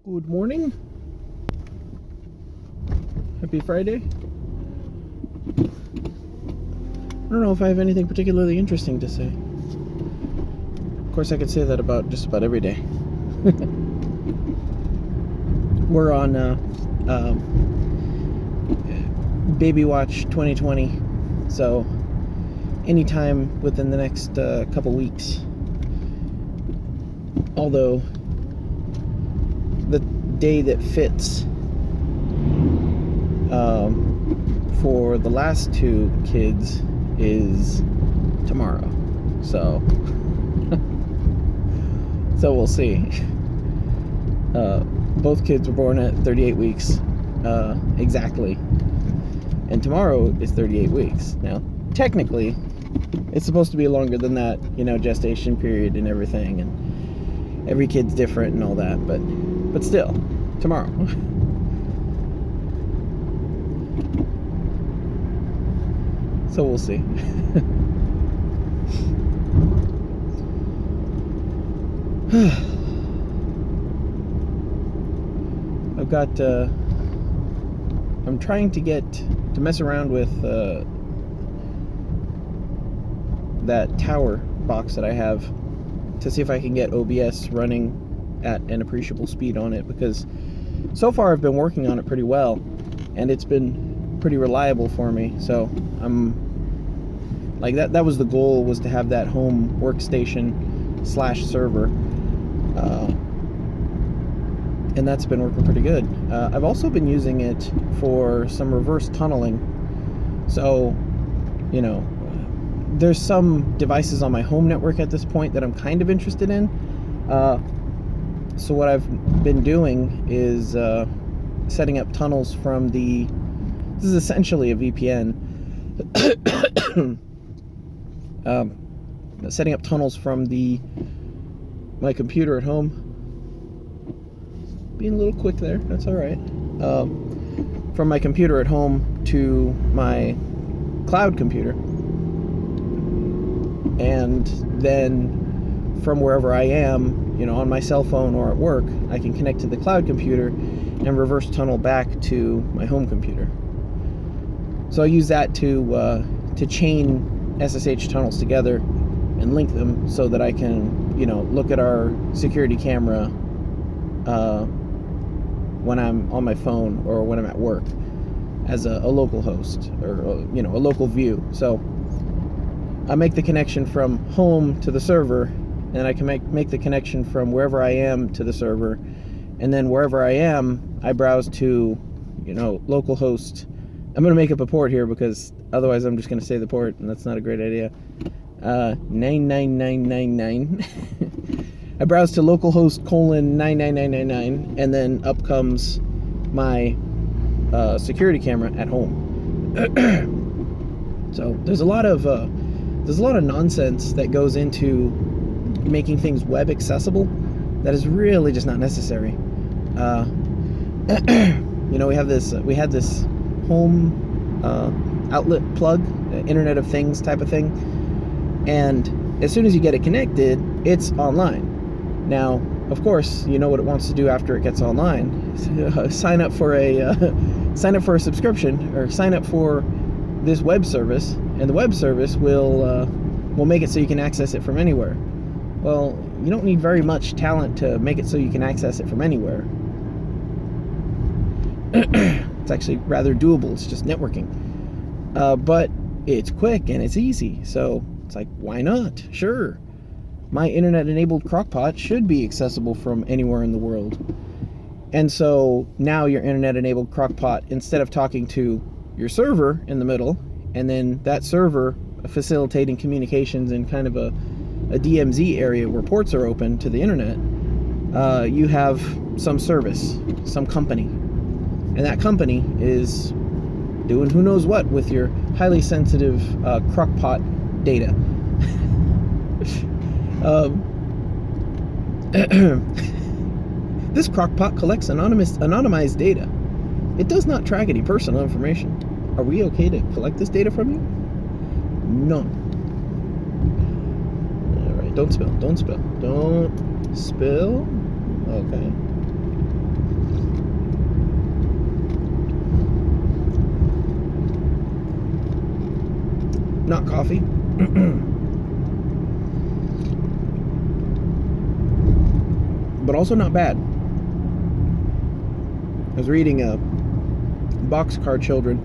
Good morning. Happy Friday. I don't know if I have anything particularly interesting to say. Of course, I could say that about just about every day. We're on Baby Watch 2020, so anytime within the next couple weeks. Although the day that fits for the last two kids is tomorrow, so we'll see. Both kids were born at 38 weeks exactly, and tomorrow is 38 weeks. Now technically it's supposed to be longer than that, gestation period and everything, and every kid's different and all that, but still, tomorrow. So we'll see. I'm trying to mess around with that tower box that I have to see if I can get OBS running at an appreciable speed on it, because so far I've been working on it pretty well and it's been pretty reliable for me. So I'm like, that was the goal, was to have that home workstation / server, and that's been working pretty good. I've also been using it for some reverse tunneling. So there's some devices on my home network at this point that I'm kind of interested in. So what I've been doing is setting up tunnels from this is essentially a VPN, setting up tunnels from my computer at home. Being a little quick there, that's all right. From my computer at home to my cloud computer, and then from wherever I am, on my cell phone or at work, I can connect to the cloud computer and reverse tunnel back to my home computer. So I use that to chain SSH tunnels together and link them so that I can, look at our security camera when I'm on my phone or when I'm at work as a local host, or a local view. So I make the connection from home to the server, and I can make the connection from wherever I am to the server, and then wherever I am, I browse to, localhost. I'm going to make up a port here, because otherwise I'm just going to say the port, and that's not a great idea. 99999. I browse to localhost :99999, and then up comes my security camera at home. So there's a lot of nonsense that goes into making things web accessible that is really just not necessary. We had this home outlet plug, Internet of Things type of thing, and as soon as you get it connected, it's online. Now, of course, you know what it wants to do after it gets online: sign up for a subscription, or sign up for this web service, and the web service will make it so you can access it from anywhere. Well, you don't need very much talent to make it so you can access it from anywhere. It's actually rather doable. It's just networking. But it's quick and it's easy, so it's like, why not? Sure. My internet-enabled crockpot should be accessible from anywhere in the world. And so now your internet-enabled crockpot, instead of talking to your server in the middle, and then that server facilitating communications in kind of a DMZ area where ports are open to the internet, you have some service, some company. And that company is doing who knows what with your highly sensitive crockpot data. This crockpot collects anonymized data. It does not track any personal information. Are we okay to collect this data from you? No. Alright, don't spill. Okay. not coffee. But also not bad. I was reading a Boxcar Children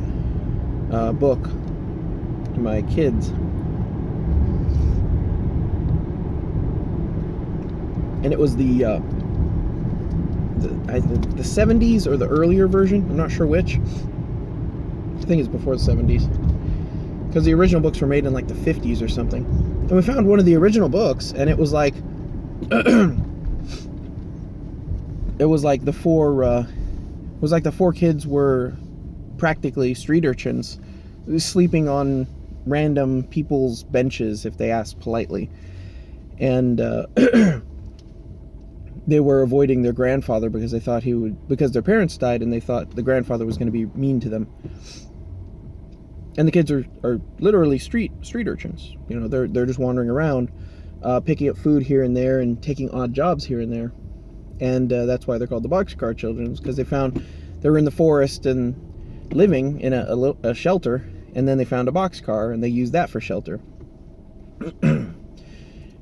book to my kids, and it was the 70s or the earlier version. I'm not sure which. I think it's before the 70s, because the original books were made in like the 50s or something. And we found one of the original books, and it was like it was like the four kids were practically street urchins, sleeping on random people's benches if they asked politely, and they were avoiding their grandfather because they thought because their parents died and they thought the grandfather was going to be mean to them. And the kids are literally street urchins. You know, they're just wandering around, picking up food here and there and taking odd jobs here and there. And that's why they're called the Boxcar Children, because they found they were in the forest and living in a shelter, and then they found a boxcar and they used that for shelter. And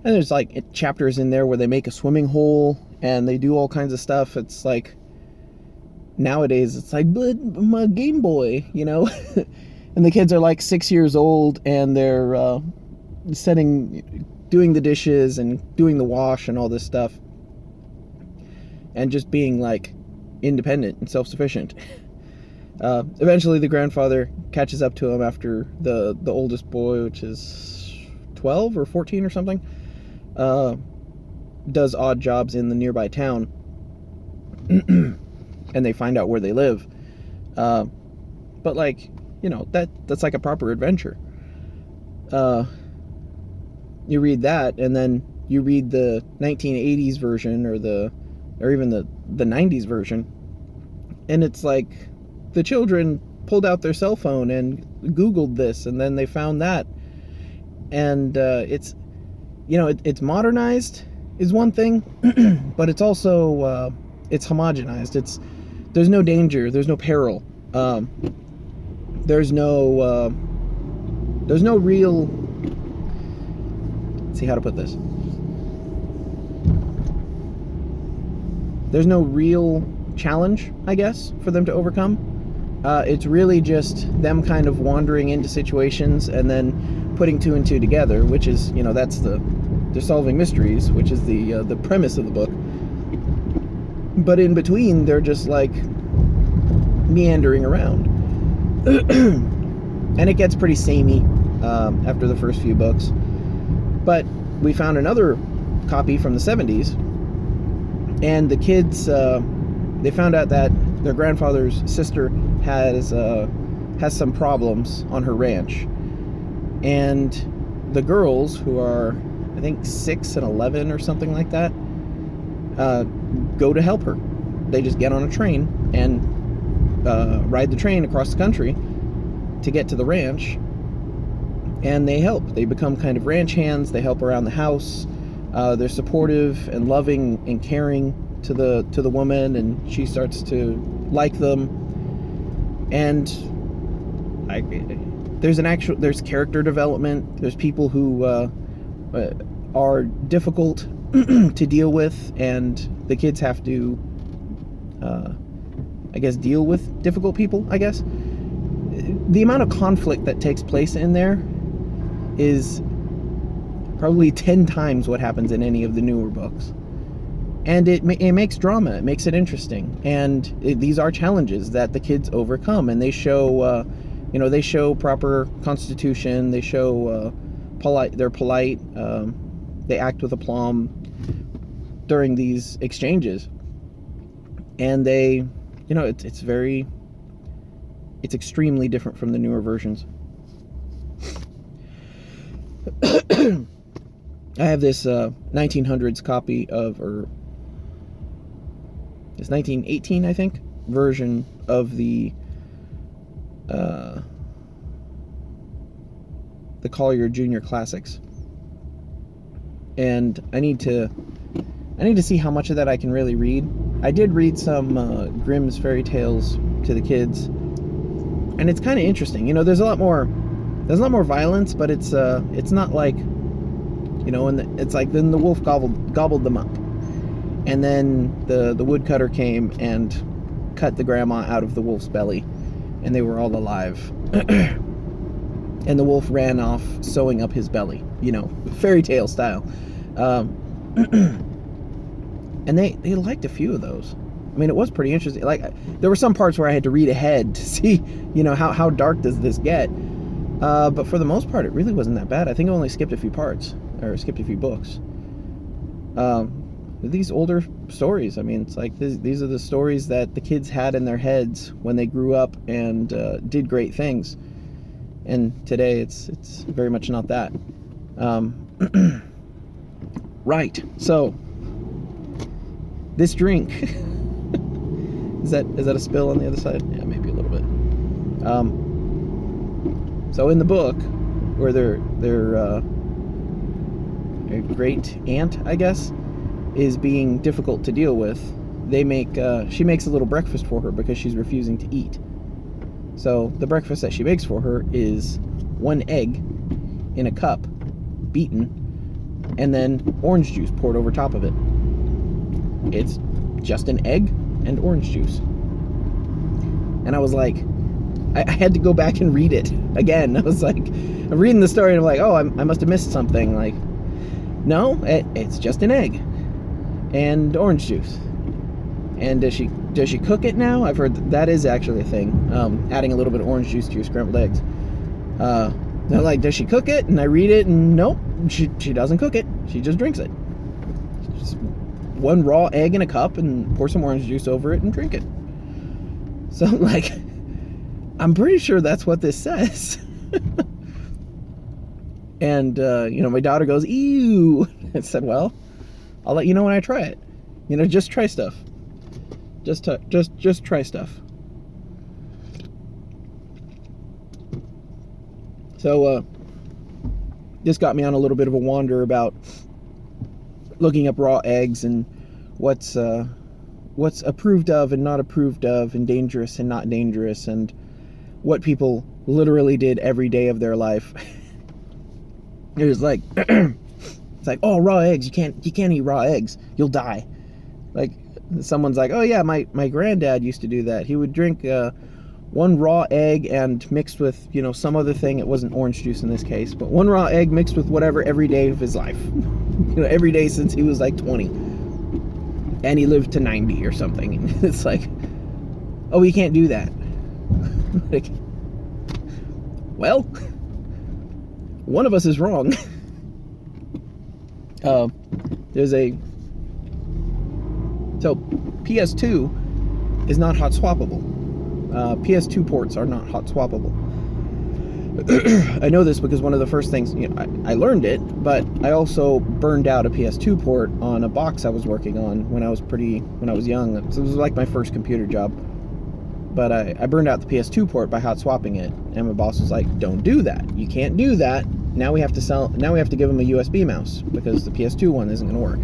there's like chapters in there where they make a swimming hole and they do all kinds of stuff. It's like, nowadays it's like, but my Game Boy, you know. And the kids are like 6 years old, and they're doing the dishes and doing the wash and all this stuff, and just being like independent and self-sufficient. Eventually the grandfather catches up to him after the oldest boy, which is 12 or 14 or something, does odd jobs in the nearby town. And they find out where they live. But like, you know, that's like a proper adventure. You read that, and then you read the 1980s version or even the 90s version, and it's like the children pulled out their cell phone and Googled this, and then they found that. And it's, you know, it's modernized is one thing, but it's also it's homogenized. There's no danger, there's no peril, there's no real, let's see how to put this. There's no real challenge, I guess, for them to overcome. It's really just them kind of wandering into situations and then putting two and two together, which is, you know, they're solving mysteries, which is the premise of the book. But in between, they're just like meandering around. And it gets pretty samey after the first few books. But we found another copy from the 70s, and the kids, they found out that their grandfather's sister has some problems on her ranch, and the girls, who are I think 6 and 11 or something like that, go to help her. They just get on a train and ride the train across the country to get to the ranch, and they help. They become kind of ranch hands. They help around the house. They're supportive and loving and caring to the woman, and she starts to like them. And there's character development. There's people who are difficult to deal with, and the kids have to, I guess, deal with difficult people, I guess. The amount of conflict that takes place in there is probably 10 times what happens in any of the newer books. And it makes drama, it makes it interesting. And these are challenges that the kids overcome, and they show, they show proper constitution, they show they're polite, they act with aplomb during these exchanges. And they, it's extremely different from the newer versions. I have this 1900s copy or it's 1918, I think, version of the Collier Junior Classics, and I need to see how much of that I can really read. I did read some Grimm's fairy tales to the kids, and it's kind of interesting. There's a lot more there's a lot more violence, but it's not like, you know, and it's like then the wolf gobbled them up, and then the woodcutter came and cut the grandma out of the wolf's belly, and they were all alive. And the wolf ran off sewing up his belly, you know, fairy tale style. And they liked a few of those. I mean, it was pretty interesting. Like, there were some parts where I had to read ahead to see, you know, how dark does this get. But for the most part, it really wasn't that bad. I think I only skipped a few parts, or skipped a few books. These older stories, I mean, it's like these are the stories that the kids had in their heads when they grew up and did great things. And today, it's very much not that. Right. So, this drink is that a spill on the other side? Yeah, maybe a little bit. So in the book, where their great aunt, I guess, is being difficult to deal with, she makes a little breakfast for her because she's refusing to eat. So the breakfast that she makes for her is 1 egg in a cup, beaten, and then orange juice poured over top of it. It's just an egg and orange juice. And I was like, I had to go back and read it again. I was like, I'm reading the story and I'm like, oh, I must have missed something. Like, no, it's just an egg and orange juice. And does she cook it now? I've heard that is actually a thing. Adding a little bit of orange juice to your scrambled eggs. They're like, does she cook it? And I read it, and nope, she doesn't cook it. She just drinks it. Just 1 raw egg in a cup and pour some orange juice over it and drink it. So, like, I'm pretty sure that's what this says. And, you know, my daughter goes, ew. I said, well, I'll let you know when I try it. You know, just try stuff. Just try stuff. So, this got me on a little bit of a wander about looking up raw eggs and what's approved of and not approved of, and dangerous and not dangerous, and what people literally did every day of their life. It was like, it's like, oh, raw eggs, you can't eat raw eggs, you'll die. Like, someone's like, oh yeah, my granddad used to do that. He would drink 1 raw egg and mixed with, you know, some other thing. It wasn't orange juice in this case, but 1 raw egg mixed with whatever every day of his life. You know, every day since he was like 20. And he lived to 90 or something. And it's like, oh, you can't do that. Like, well, one of us is wrong. So PS2 is not hot swappable. PS2 ports are not hot swappable. I know this because one of the first things, you know, I learned it, but I also burned out a PS2 port on a box I was working on when I was young. So it was like my first computer job. But I burned out the PS2 port by hot swapping it, and my boss was like, "Don't do that. You can't do that. Now we have to give him a USB mouse because the PS2 one isn't going to work."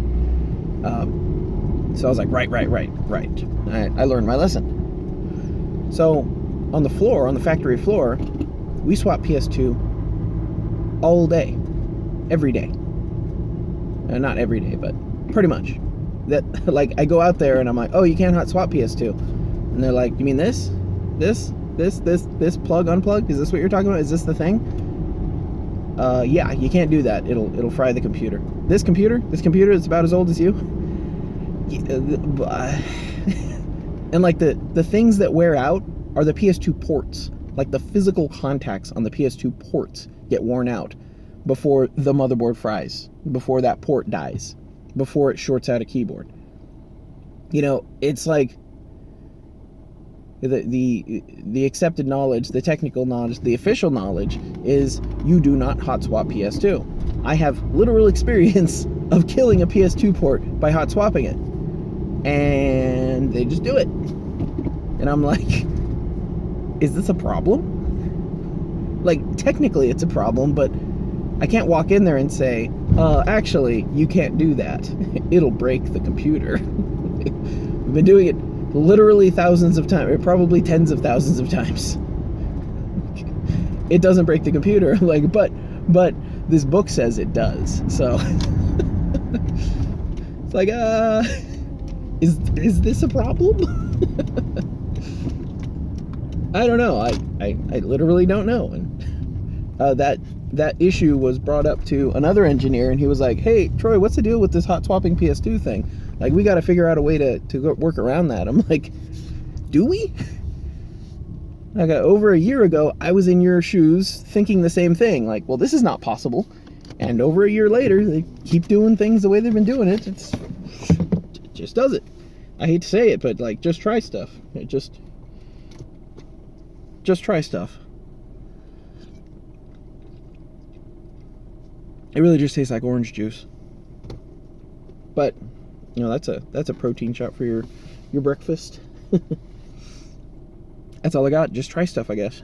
So I was like, right. I learned my lesson. So on the factory floor, we swap PS2 all day, every day. Not every day, but pretty much. That, like, I go out there and I'm like, oh, you can't hot swap PS2. And they're like, you mean this plug unplug? Is this what you're talking about? Is this the thing? Yeah, you can't do that. It'll fry the computer. This computer that's about as old as you. And like the things that wear out are the PS2 ports. Like the physical contacts on the PS2 ports get worn out before the motherboard fries, before that port dies, before it shorts out a keyboard. You know, it's like the accepted knowledge, the technical knowledge, the official knowledge is you do not hot swap PS2. I have literal experience of killing a PS2 port by hot swapping it. And they just do it. And I'm like, is this a problem? Like, technically it's a problem, but I can't walk in there and say, actually, you can't do that. It'll break the computer. We've been doing it literally thousands of times, or probably tens of thousands of times. it doesn't break the computer. Like, but this book says it does. So it's like, is this a problem? I don't know. I literally don't know. And that issue was brought up to another engineer, and he was like, "Hey, Troy, what's the deal with this hot swapping PS2 thing? Like, we got to figure out a way to work around that." I'm like, "Do we?" Like, over a year ago, I was in your shoes thinking the same thing. Like, well, this is not possible. And over a year later, they keep doing things the way they've been doing it. It just does it. I hate to say it, but like, just try stuff. Just try stuff. It really just tastes like orange juice. But, you know, that's a protein shot for your breakfast. That's all I got. Just try stuff, I guess.